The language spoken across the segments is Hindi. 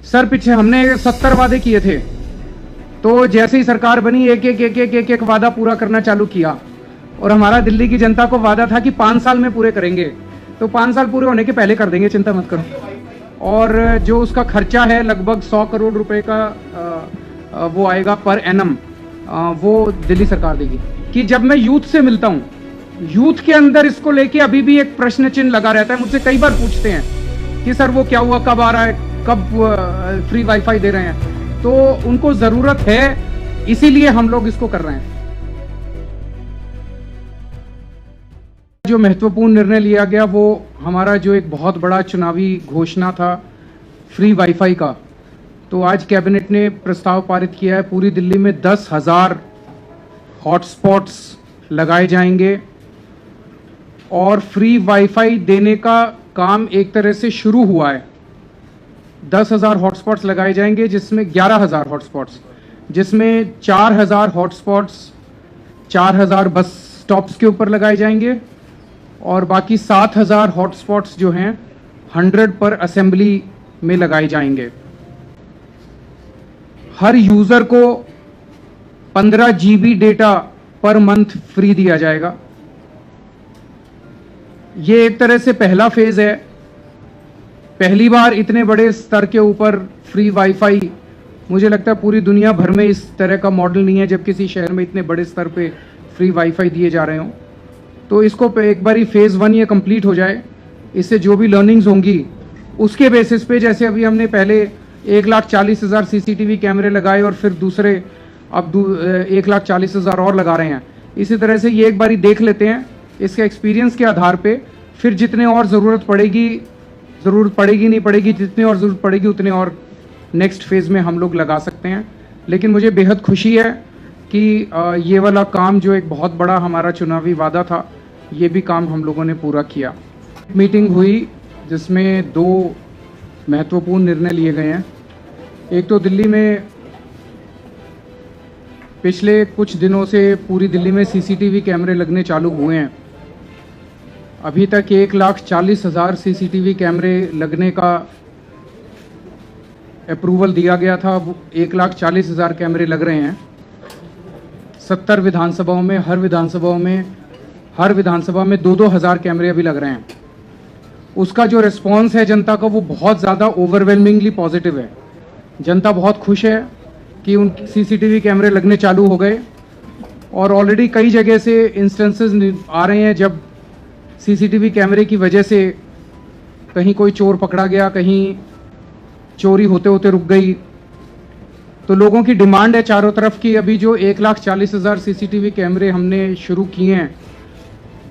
सर पीछे हमने 70 वादे किए थे, तो जैसे ही सरकार बनी एक वादा पूरा करना चालू किया। और हमारा दिल्ली की जनता को वादा था कि 5 साल में पूरे करेंगे, तो 5 साल पूरे होने के पहले कर देंगे, चिंता मत करो। और जो उसका खर्चा है लगभग 100 करोड़ रुपए का वो आएगा पर एनम, वो दिल्ली सरकार देगी। कि जब मैं यूथ से मिलता हूँ, यूथ के अंदर इसको लेके अभी भी एक प्रश्न चिन्ह लगा रहता है। मुझसे कई बार पूछते हैं कि सर वो क्या हुआ, कब आ रहा है, कब फ्री वाईफाई दे रहे हैं। तो उनको जरूरत है, इसीलिए हम लोग इसको कर रहे हैं। जो महत्वपूर्ण निर्णय लिया गया वो हमारा जो एक बहुत बड़ा चुनावी घोषणा था फ्री वाईफाई का, तो आज कैबिनेट ने प्रस्ताव पारित किया है। पूरी दिल्ली में 10,000 हॉटस्पॉट्स लगाए जाएंगे और फ्री वाईफाई देने का काम एक तरह से शुरू हुआ है। 10,000 हॉटस्पॉट्स लगाए जाएंगे, जिसमें 11,000 हॉटस्पॉट्स, जिसमें 4,000 हॉटस्पॉट्स 4,000 बस स्टॉप्स के ऊपर लगाए जाएंगे और बाकी 7,000 हॉटस्पॉट्स जो हैं 100 पर असेंबली में लगाए जाएंगे। हर यूजर को 15 GB data per month free दिया जाएगा। ये एक तरह से पहला फेज है। पहली बार इतने बड़े स्तर के ऊपर फ्री वाईफाई, मुझे लगता है पूरी दुनिया भर में इस तरह का मॉडल नहीं है जब किसी शहर में इतने बड़े स्तर पे फ्री वाईफाई दिए जा रहे हों। तो इसको एक बार फेज 1 ये कंप्लीट हो जाए, इससे जो भी लर्निंग्स होंगी उसके बेसिस पे, जैसे अभी हमने पहले 1,40,000 CCTV कैमरे लगाए और फिर दूसरे अब 1,40,000 और लगा रहे हैं। इसी तरह से ये एक बारी देख लेते हैं, इसके एक्सपीरियंस के आधार पे फिर जितने और ज़रूरत पड़ेगी नहीं पड़ेगी, जितनी और ज़रूरत पड़ेगी उतने और नेक्स्ट फेज़ में हम लोग लगा सकते हैं। लेकिन मुझे बेहद खुशी है कि ये वाला काम जो एक बहुत बड़ा हमारा चुनावी वादा था, ये भी काम हम लोगों ने पूरा किया। मीटिंग हुई जिसमें 2 महत्वपूर्ण निर्णय लिए गए हैं। एक तो दिल्ली में पिछले कुछ दिनों से पूरी दिल्ली में CCTV कैमरे लगने चालू हुए हैं। अभी तक 1,40,000 CCTV कैमरे लगने का अप्रूवल दिया गया था। 1,40,000 कैमरे लग रहे हैं 70 विधानसभाओं में। हर विधानसभा में 2-2 हज़ार कैमरे अभी लग रहे हैं। उसका जो रिस्पॉन्स है जनता का वो बहुत ज़्यादा ओवरवेलमिंगली पॉजिटिव है। जनता बहुत खुश है कि उन CCTV कैमरे लगने चालू हो गए और ऑलरेडी कई जगह से इंस्टेंसेस आ रहे हैं जब CCTV कैमरे की वजह से कहीं कोई चोर पकड़ा गया, कहीं चोरी होते होते रुक गई। तो लोगों की डिमांड है चारों तरफ की। अभी जो 1,40,000 CCTV कैमरे हमने शुरू किए हैं,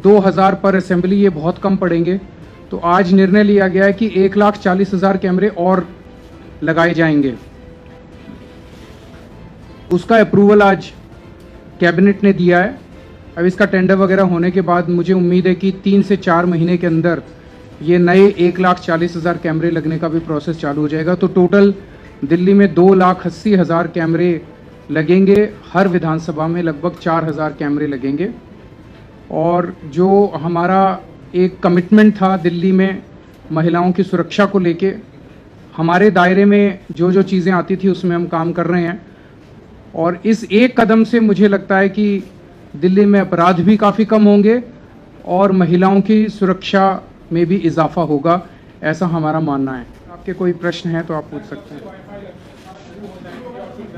2,000 पर असेंबली, ये बहुत कम पड़ेंगे। तो आज निर्णय लिया गया है कि 1,40,000 कैमरे और लगाए जाएंगे। उसका अप्रूवल आज कैबिनेट ने दिया है। अब इसका टेंडर वगैरह होने के बाद मुझे उम्मीद है कि 3 से 4 महीने के अंदर ये नए 1,40,000 कैमरे लगने का भी प्रोसेस चालू हो जाएगा। तो टोटल दिल्ली में 2,80,000 कैमरे लगेंगे। हर विधानसभा में लगभग 4,000 कैमरे लगेंगे। और जो हमारा एक कमिटमेंट था दिल्ली में महिलाओं की सुरक्षा को लेके, हमारे दायरे में जो जो चीज़ें आती थी उसमें हम काम कर रहे हैं। और इस एक कदम से मुझे लगता है कि दिल्ली में अपराध भी काफ़ी कम होंगे और महिलाओं की सुरक्षा में भी इजाफा होगा, ऐसा हमारा मानना है। आपके कोई प्रश्न है तो आप पूछ सकते हैं।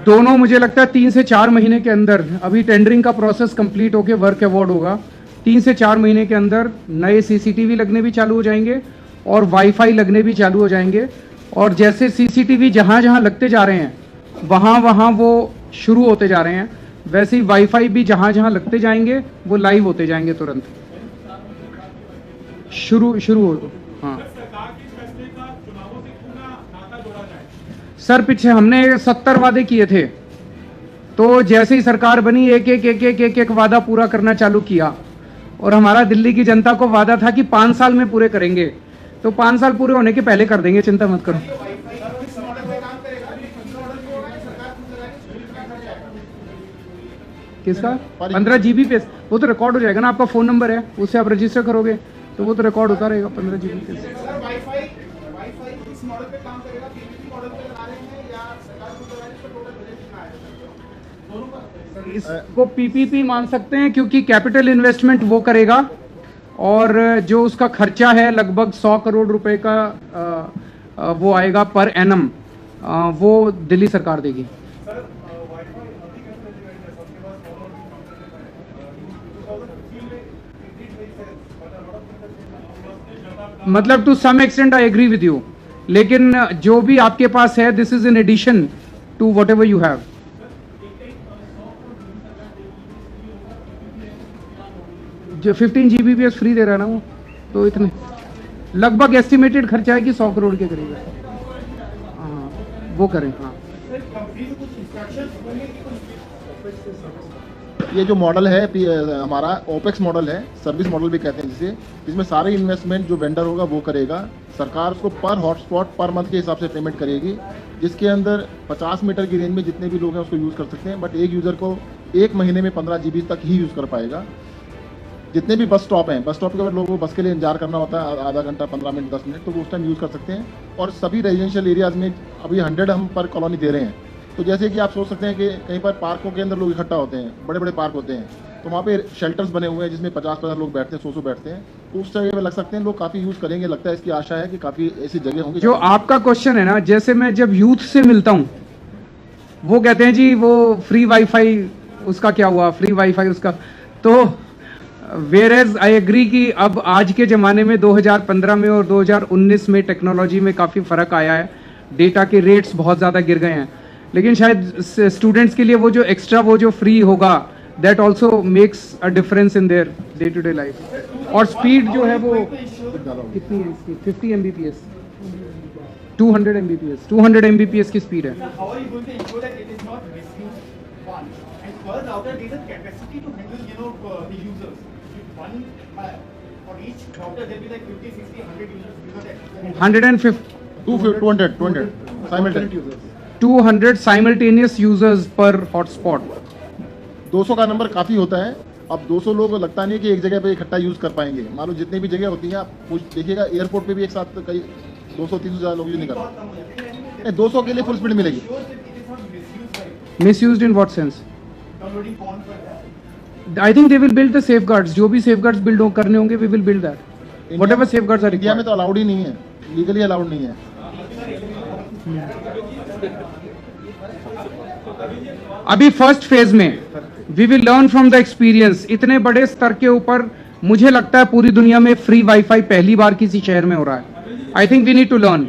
दोनों मुझे लगता है 3 से 4 महीने के अंदर, अभी टेंडरिंग का प्रोसेस कंप्लीट होकर वर्क अवार्ड होगा, 3 से 4 महीने के अंदर नए CCTV लगने भी चालू हो जाएंगे और वाईफाई लगने भी चालू हो जाएंगे। और जैसे CCTV जहाँ जहाँ लगते जा रहे हैं वहाँ वहाँ वो शुरू होते जा रहे हैं, वैसे ही वाईफाई भी जहाँ जहाँ लगते जाएंगे वो लाइव होते जाएंगे तुरंत। शुरू हो। हाँ सर पीछे हमने 70 वादे किए थे, तो जैसे ही सरकार बनी एक वादा पूरा करना चालू किया। और हमारा दिल्ली की जनता को वादा था कि 5 साल में पूरे करेंगे, तो 5 साल पूरे होने के पहले कर देंगे, चिंता मत करो। किसका 15 GB पे? वो तो रिकॉर्ड हो जाएगा ना, आपका फ़ोन नंबर है, उससे आप रजिस्टर करोगे तो वो तो रिकॉर्ड होता रहेगा 15 GB पे। इसको पीपीपी मान सकते हैं क्योंकि कैपिटल इन्वेस्टमेंट वो करेगा और जो उसका खर्चा है लगभग 100 करोड़ रुपए का वो आएगा पर एनम, वो दिल्ली सरकार देगी। मतलब to some extent I agree with you, लेकिन जो भी आपके पास है this is in addition to whatever you have. जो 15 GBps फ्री दे रहा है ना वो, तो इतने लगभग एस्टिमेटेड खर्चा है कि 100 करोड़ के करीब है। हाँ वो करें। हाँ ये जो मॉडल है हमारा ओपेक्स मॉडल है, सर्विस मॉडल भी कहते हैं जिसे, जिसमें सारे इन्वेस्टमेंट जो वेंडर होगा वो करेगा। सरकार उसको पर हॉटस्पॉट पर मंथ के हिसाब से पेमेंट करेगी, जिसके अंदर 50 मीटर की रेंज में जितने भी लोग हैं उसको यूज़ कर सकते हैं। बट एक यूज़र को एक महीने में 15 GB तक ही यूज़ कर पाएगा। जितने भी बस स्टॉप हैं, बस स्टॉप के बाद लोगों को बस के लिए इंतजार करना होता है आधा घंटा, 15 मिनट, 10 मिनट, तो वो उस टाइम यूज़ कर सकते हैं। और सभी रेजिडेंशियल एरियाज़ में अभी 100 हम पर कॉलोनी दे रहे हैं। तो जैसे कि आप सोच सकते हैं कि कहीं पर पार्कों के अंदर लोग इकट्ठा होते हैं, बड़े बड़े पार्क होते हैं, तो वहाँ पे शेल्टर्स बने हुए हैं जिसमें 50-50 लोग बैठते हैं, 100 बैठते हैं, तो उस जगह में लग सकते हैं। लोग काफ़ी यूज़ करेंगे, लगता है इसकी आशा है कि काफ़ी ऐसी जगह होंगी। जो आपका क्वेश्चन है ना, जैसे मैं जब यूथ से मिलता हूँ वो कहते हैं जी वो फ्री वाईफाई उसका क्या हुआ, फ्री वाईफाई उसका, तो वेयरएज आई एग्री कि अब आज के ज़माने में 2015 में और 2019 में टेक्नोलॉजी में काफ़ी फ़र्क आया है, डेटा के रेट्स बहुत ज़्यादा गिर गए हैं, लेकिन शायद स्टूडेंट्स के लिए वो जो एक्स्ट्रा वो जो फ्री होगा that also makes a difference in their day to day life. और स्पीड जो है वो कितनी है इसकी, 50 Mbps, 200 Mbps, 200 Mbps की स्पीड है। टू हंड्रेड साइमल्टेनियस यूजर्स पर हॉटस्पॉट। 200 का नंबर काफ़ी होता है। अब 200 लोग लगता नहीं है कि एक जगह पे इकट्ठा यूज़ कर पाएंगे। मान लो जितनी भी जगह होती हैं, आप देखिएगा एयरपोर्ट पे भी एक साथ कई 200-300 ज़्यादा लोग यूज़ नहीं कर पाते। 200 के लिए फुल स्पीड मिलेगी। Misused in what sense? I think they will build the safeguards, जो भी सेफगार्ड्स बिल्ड करने होंगे we will build that, whatever safeguards are. India में तो अलाउड ही नहीं है, लीगली अलाउड नहीं है। अभी फर्स्ट फेज में we will learn from the experience. इतने बड़े स्तर के ऊपर मुझे लगता है पूरी दुनिया में फ्री वाईफाई पहली बार किसी शहर में हो रहा है। I think we need to learn.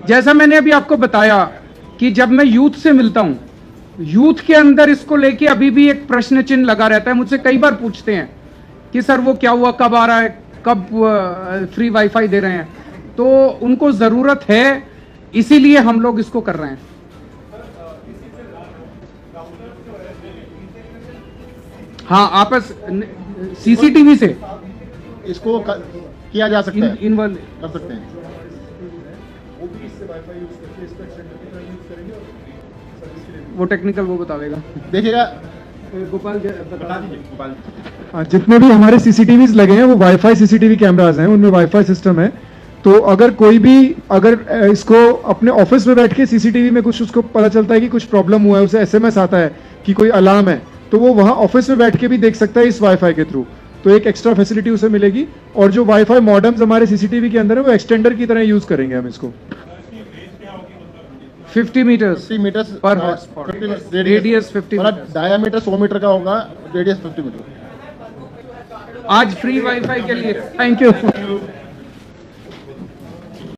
जैसा मैंने अभी आपको बताया कि जब मैं यूथ से मिलता हूं, यूथ के अंदर इसको लेके अभी भी एक प्रश्न चिन्ह लगा रहता है। मुझसे कई बार पूछते हैं कि सर वो क्या हुआ, कब आ रहा है, कब फ्री वाईफाई दे रहे हैं, तो उनको जरूरत है, इसीलिए हम लोग इसको कर रहे हैं। हाँ आपस सीसीटीवी से इसको किया जा सकता है, इन्वॉल्व कर सकते हैं। वो टेक्निकल वो बतावेगा, देखिएगा। गोपाल बता दीजिए। गोपाल जितने भी हमारे सीसीटीवीज लगे हैं वो वाईफाई सीसीटीवी कैमराज हैं, उनमें वाईफाई सिस्टम है। तो अगर कोई भी इसको अपने ऑफिस में बैठ के सीसीटीवी में कुछ उसको पता चलता है कि कुछ प्रॉब्लम हुआ है, उसे एसएमएस आता है कि कोई अलार्म है, तो वो वहाँ ऑफिस में बैठ के भी देख सकता है इस वाईफाई के थ्रू। तो एक एक्स्ट्रा फैसिलिटी उसे मिलेगी। और जो वाईफाई मॉडेम्स हमारे सीसीटीवी के अंदर है वो एक्सटेंडर की तरह यूज करेंगे हम इसको। 50 मीटर्स पर hotspot, radius 50 metre, diameter 100 metre का होगा, रेडियस 50 मीटर। आज फ्री वाईफाई के लिए थैंक यू।